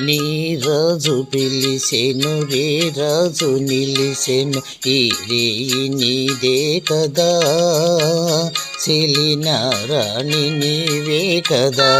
నీ రాజు పిలిసెను రే రాజు నిలిసెను ఈ రేయి నీదే కదా చెలిన రాణి నీవే కదా.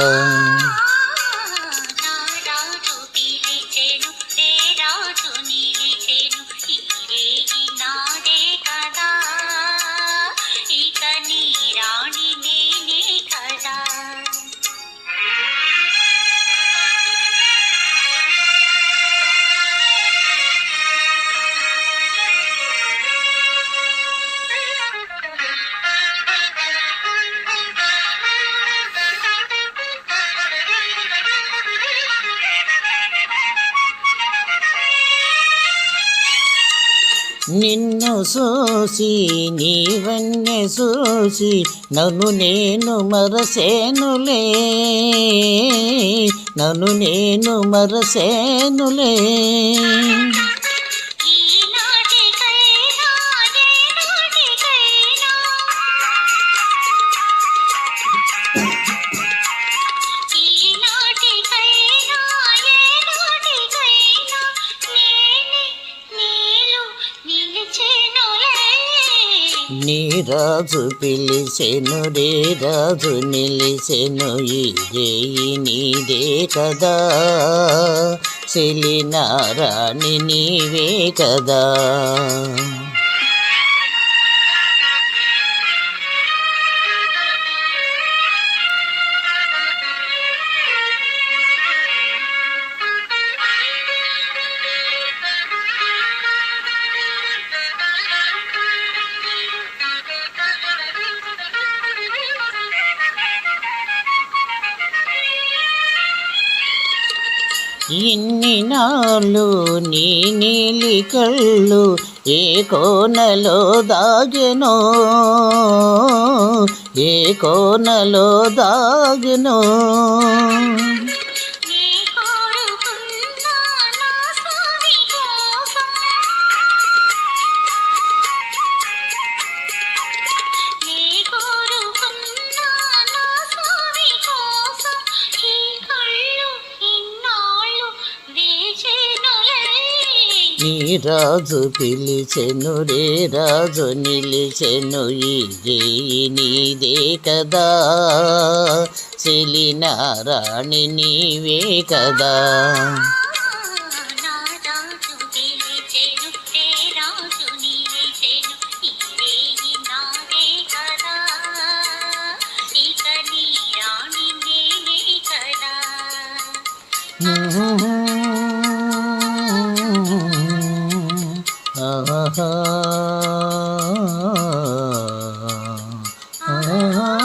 నిన్ను సోసి నీవన్నే సోసి నన్ను నేను మరసేనులే, నన్ను నేను మరసేనులే. నీ రాజు పిలిసెను రే రాజు నిలిసెను ఈ రేయి నీదే కదా చెలిన రాణి నీవే కదా. ఇన్ని నాళ్ళు నీ నీలి కళ్ళు ఏ కోనలో దాగెనో, ఏ కోనలో దాగెనో. నీ రాజు పిలిచెను రే రాజు నిలిచెను ఈ రేయి నీదే కదా చెలిన రాణి నీవే కదా. Ah